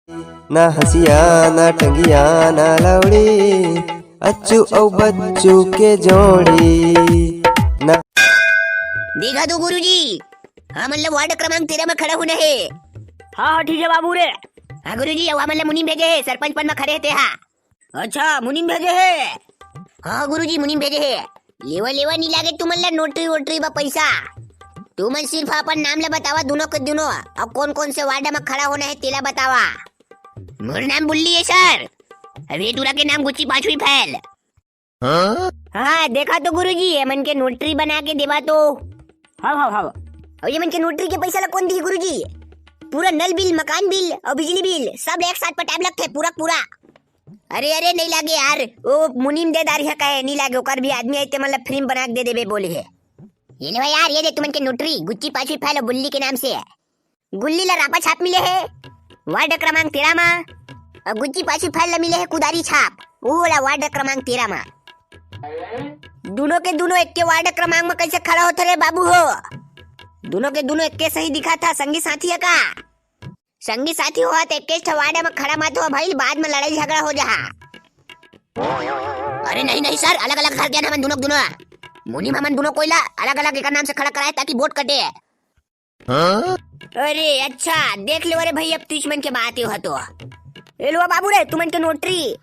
ना हसिया ना टंगिया ना लवड़ी, अच्चू औ बच्चू के जोड़ी ना। देखा तो गुरुजी, हाँ मतलब वार्ड क्रमांक 13 में खड़ा होना है। हाँ ठीक है बाबू रे। हाँ गुरुजी, अब मतलब मुनीम भेजे है, सरपंच पद में खड़े थे। हाँ अच्छा मुनीम भेजे है। हाँ गुरुजी मुनीम भेजे है। लेवा लेवा नहीं लागे तुम मतलब नोटरी वोटरी बा पैसा। तुम सिर्फ अपन नाम ले बतावा दोनों के दोनों, अब कौन कौन से वार्ड में खड़ा होना है तेला बतावा। मोर नाम बुल्ली है सर, अभी दूरा के नाम गुच्ची पांचवी फैल। हाँ देखा तो गुरुजी, ये मन के नोटरी बना के देवा तो। हाँ हाँ हाँ। और ये मन के नोटरी के पैसा ला कौन दी गुरुजी? पूरा नल बिल, मकान बिल और बिजली बिल सब एक साथ पटाब लगते पूरा पूरा। अरे अरे नहीं लागे यार, वो मुनीम दे दारी है कहे नहीं लागे, ओकर भी आदमी आते मतलब फ्री बना के दे देबे बोले है। ये ले यार, ये दे तुमन के नोटरी गुच्ची पांचवी फैल और बुल्ली के नाम से है। गुल्ली ला रापा छाप मिले है वार्ड क्रमांक 13 में, और गुच्ची पांचवी फैल ला मिले है कुदारी छाप, वो वाला वार्ड क्रमांक 13 में। दोनों के दोनों एक के वार्ड क्रमांक में कैसे खड़ा होते रे बाबू हो? दोनों के दोनों एक के सही दिखा था, संगी साथी है का? संगी साथी हुआ तो एक वार्ड में खड़ा मत हो भाई, बाद में लड़ाई झगड़ा हो जा। अरे नहीं नहीं सर, अलग अलग घर गया ना दोनों दोनों मुनीम हमन दोनों कोयला अलग अलग एक नाम से खड़ा कराए ताकि वोट कटे। अरे अच्छा देख लो रे भाई, अब 30 मन के बात हो तो ए लो बाबू रे तुमन के नोटरी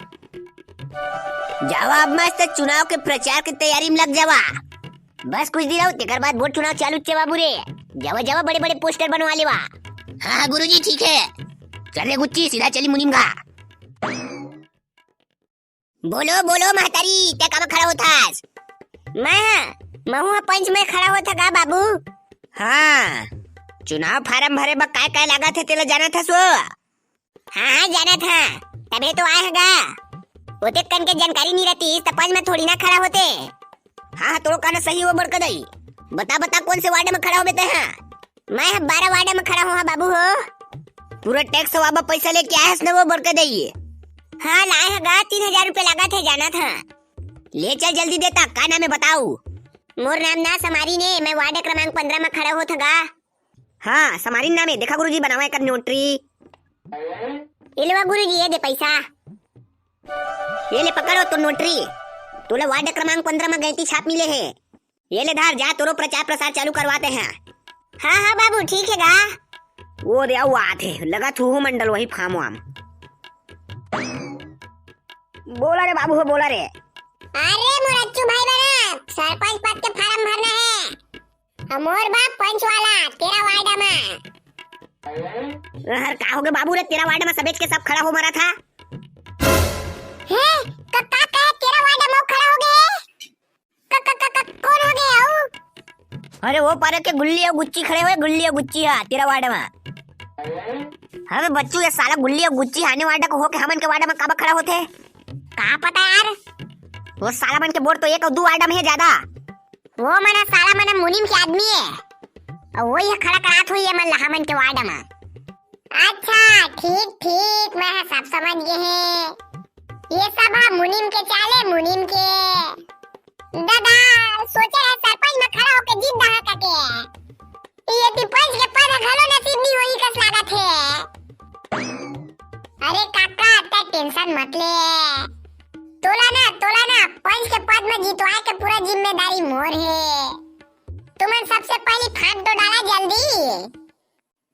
जावा। अब मस्त चुनाव के प्रचार की तैयारी में लग जावा, बस कुछ दिन तेकर बाद वोट चुनाव चालू चे बाबू रे। जावा जावा बड़े बड़े पोस्टर बनवा लेवा। हाँ गुरुजी ठीक है, चल रे गुच्ची सीधा चली मुनीम का। बोलो बोलो महतारी, क्या काम खड़ा होतास? मैं हूँ पंच में खड़ा होता का बाबू? हाँ चुनाव फार्म भरे बा काय काय लगा थे तेला जाना था सो? हाँ जाना था, तबे तो आए हैगा। ओते कन के जानकारी नहीं रहती तो पंच में थोड़ी ना खड़ा होते। हाँ तो कहना सही हो बड़का दई, बता बता कौन से वार्ड में खड़ा हो बेते हैं? मैं 12 वार्ड में खड़ा हूँ बाबू हो। पूरा टैक्स वाबा पैसा लेके आए ना वो बड़का दई? हाँ लाए हैगा, 3000 रुपए लगा थे, जाना था। ले चल जल्दी देता, का नाम है बताऊ? मोर नाम ना समारी ने, मैं वार्ड क्रमांक 15 में खड़ा होथगा। हाँ समारी नाम है, देखा गुरुजी बनावा कर नोटरी। इलवा गुरुजी ये दे पैसा, ये ले पकड़ो तो नोटरी। तोला वार्ड क्रमांक 15 में गैती छाप मिले है, ये ले धार जा, तोरो प्रचार प्रसार चालू करवाते हैं। हाँ हाँ बाबू ठीक है गा। वो रे वो आते लगा थू मंडल वही फार्म वाम। बोला रे बाबू हो, बोला रे। अरे मोरच्चू भाई बना, सरपंच पद के फार्म भरना है। मोर बाप पंच वाला 13 वार्ड में। हर का हो गए बाबू रे, 13 वार्ड में सबेच के सब खड़ा हो मरा था। है कक्का का 13 वार्ड में खड़ा हो गए? कक्का कौन हो गया हो? अरे वो पारे के गुल्ली और गुच्ची खड़े हुए, गुल्ली और गुच्ची है 13 वार्ड में। हमें बच्चू ये साला गुल्ली और गुच्ची आने वार्ड को होके हमन के वार्ड में कब खड़ा होते? कहाँ पता यार, वो साला मन के वोट तो 1 और 2 वार्ड में है ज्यादा। वो मना साला मना मुनीम के आदमी है, और वही खड़ा करात हुई है मन हमन के वार्ड में। अच्छा ठीक ठीक, मैं सब समझ गए हैं। ये सब है मुनीम के चाले, मुनीम के दादा सोचे है सरपंच में खड़ा होके जीत दहा कटे। ये सरपंच के पद घलो नसीब नहीं होई कस लागत है। अरे काका ता टेंशन मत ले, तोला ना पंच के पद में जीतवाए के पूरा जिम्मेदारी मोर है। तुमन सबसे पहले फाट दो डाला जल्दी।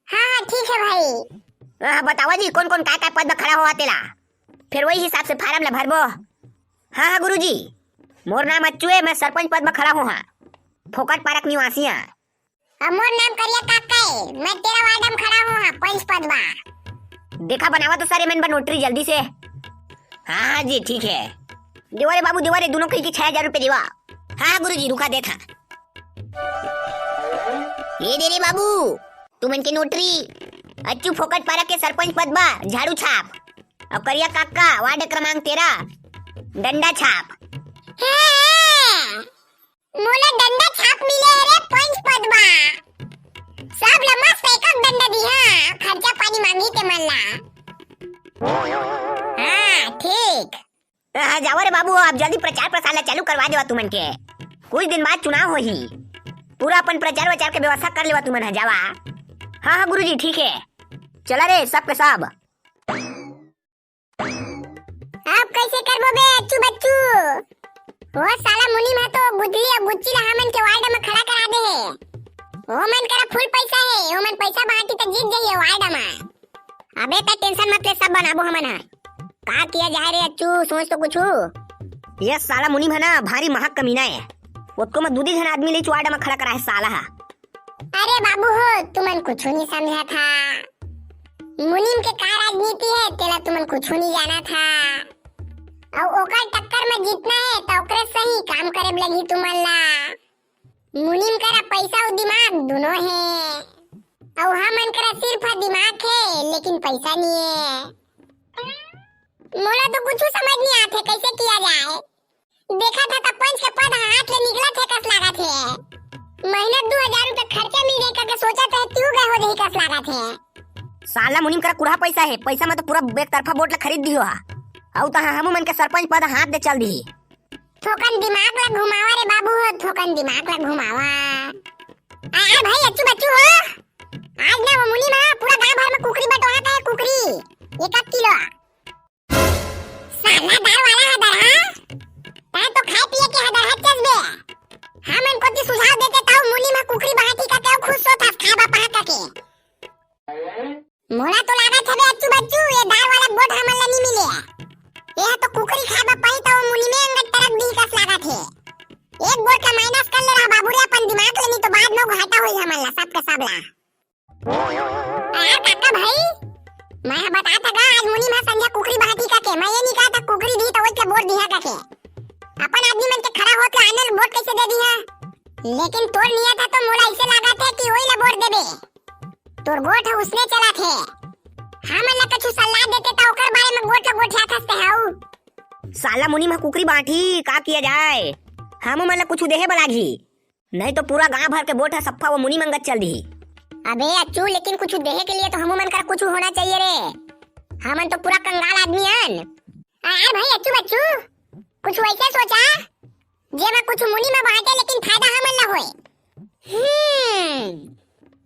हाँ ठीक है भाई। बतावा जी कौन कौन काय पद में खड़ा हुआ तेला, फिर वही हिसाब से फार्म ला भरबो। हाँ हाँ गुरुजी, मोर नाम अच्चू है, मैं सरपंच पद में खड़ा हूँ। हाँ फोकट पारक निवासी है। मोर नाम करिया काका है, मैं 13 वार्ड में खड़ा हूँ पंच पद में। देखा बनावा तो सारे मन बा नोटरी जल्दी से। हाँ जी ठीक है, दिवारे बाबू दिवारे दोनों के 6000 रुपए दिवा। हाँ गुरुजी रुका देखा, ये दे रे बाबू तुमन के नोटरी। अच्चू फोकट पारक के सरपंच पद बा झाड़ू छाप, और करिया काका वार्ड क्रमांक 13 डंडा छाप। मोला डंडा छाप मिले रे पंच पद बा, सब ला मस्त एक डंडा दिया, खर्चा पानी मांगी ते मन ला। हाँ ठीक। जाओ रे बाबू, अब जल्दी प्रचार प्रसार ला चालू करवा देवा तुमन के, कुछ दिन बाद चुनाव होही, पूरा अपन प्रचार वचार के व्यवस्था कर लेवा तुमन। जावा। हाँ हाँ गुरुजी ठीक है, चला रे सब के सब। अब कैसे करबो बे अच्चू बच्चू? वो साला मुनीम है तो बुद्धि और बुच्ची ला हमन के वार्ड में खड़ा करा दे है। वो मन करा फुल पैसा है, वो मन पैसा बांटी तो जीत जाइए वार्ड में। अबे त टेंशन मत ले, सब बनाबो हमन है। का किया जाए रे अच्चू, सोच तो कुछ। ये साला मुनीम है ना, भारी महक कमीना है। उसको मैं दूधी जन आदमी ले वार्ड में खड़ा करा है साला है। अरे बाबू हो, तुमन कुछ नहीं समझा था। मुनीम के का राजनीति है तेला तुमन कुछ नहीं जाना था। और ओकर टक्कर में जीतना है तो ओकरे सही काम करे लगी तुमन ला। मुनीम करा पैसा और दिमाग दोनों है, और हमन करा सिर्फ दिमाग है लेकिन पैसा नहीं है। मोला तो कुछ समझ नहीं आते कैसे किया जाए। देखा था तब पंच के पद हाथ ले निकला थे कस लगा थे। महीना 2000 रुपए खर्चा मिल जाए करके सोचा था क्यों गए हो नहीं कस लगा थे। साला मुनीम करा कुड़ा पैसा है, पैसा में तो पूरा एक तरफा वोट ला खरीद दियो हा। औ त हमू मन के सरपंच पद हाथ दे चल दी। थोकन दिमाग ला घुमावा रे बाबू हो, थोकन दिमाग ला घुमावा। आ भाई अच्चू बच्चू हो, आज ना वो मुनीम है पूरा गांव भर में कुकरी बंटवाता है। कुकरी 1 किलो। साला दार वाला है दर हां तो खाए पिए के हदर हद चसबे। हमन को ती सुझाव देते ताऊ मुनीम है कुकरी बाटी का केउ खुश होता खाबा पहा के। मोला तो लागत है बे अच्चू बच्चू ये दार वाला गोट हमन ला नहीं मिले। यह तो कुकरी खाबा पाई तो मुनीमे अंगत तरफ दी कस लागत है। एक गोट का माइनस कर ले रहा बाबू रे अपन दिमाग ले, नहीं तो बाद में घाटा होई हमन ला सब के सब ला। काका भाई मैं बता था गा आज मुनीम है संध्या कुकरी बाटी का के। मैं ये नहीं कहा था कुकरी दी तो ओके बोर्ड दिया का के। अपन आदमी मन के खड़ा होके आने बोर्ड कैसे दे दिया, लेकिन तोर नियत है तो मोला ऐसे लगा थे कि वही ला बोर्ड देबे। तोर गोट है उसने चला थे, हमन ला कुछ सलाह देते तो ओकर बारे में गोट गोठिया खसते हाउ। साला मुनीम है कुकरी बाटी का किया जाए, हमू मन ला कुछ देहे बलागी, नहीं तो पूरा गांव भर के वोट है सफ्फा वो मुनीम अंगत चल दी। अबे अच्चू लेकिन कुछ देहे के लिए तो हमू मन का कुछ होना चाहिए रे। हमन तो पूरा कंगाल आदमी हन। आ भाई अच्चू बच्चू कुछ वैसे सोचा जे मैं कुछ मुनी में बांटे लेकिन फायदा हमन ला होए।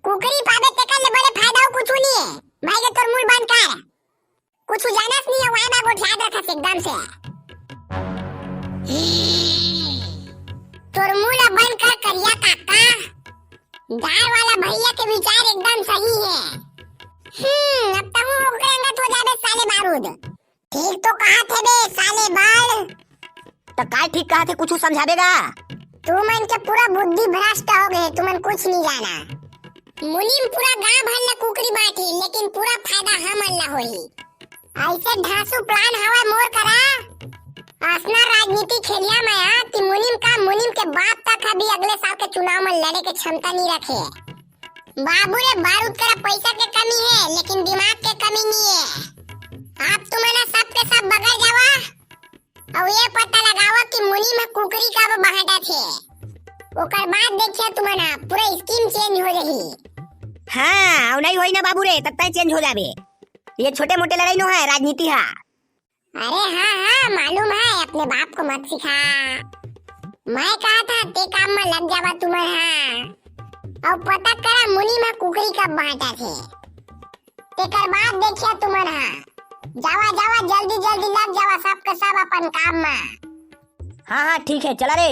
कुकरी पाबे तेकर ले बड़े फायदा हो कुछ नहीं है। भाई के तोर मुंह बंद कर, कुछ जानस नहीं है वादा को याद रखस एकदम से। तोर मुंह ला बंद कर करिया काका, दार वाला भैया के विचार एकदम सही है। अब तो हूँ ओकरे अंगत हो जाबे साले बारूद। ठीक तो कहा थे बे साले बाल। तो का ठीक कहा थे कुछ समझावेगा? तू मन के पूरा बुद्धि भ्रष्ट हो गए, तू मन कुछ नहीं जाना। मुनीम पूरा गांव भर ला कुकरी बाटी लेकिन पूरा फायदा हमन ला होई। ऐसे ढासू प्लान हवा मोर करा असना राजनीति खेलिया में आ कि मुनीम के बाप तक अभी अगले साल के चुनाव में लड़े के क्षमता नहीं रखे। बाबू रे बारूद करा पैसा के कमी है लेकिन दिमाग के कमी नहीं है। आप तुम्हारा सब के सब बगल जावा और ये पता लगावा कि मुनीम में कुकरी का वो बहाटा थे। ओकर बाद देखिए तुम्हारा पूरा स्कीम चेंज हो रही। हाँ और नहीं होई ना बाबू रे तब तक चेंज हो जाबे। ये छोटे मोटे लड़ाई नो है, राजनीति है। अरे हाँ मालूम है, अपने बाप को मत सिखा। मैं कहा था ते काम में लग जावा तुम्हारा और पता करा मुनी में कुकरी का बांटा थे। तेकर बाद देखिए तुम्हारा जावा जल्दी लग जावा सब के सब अपन काम में। हाँ ठीक है चला रे।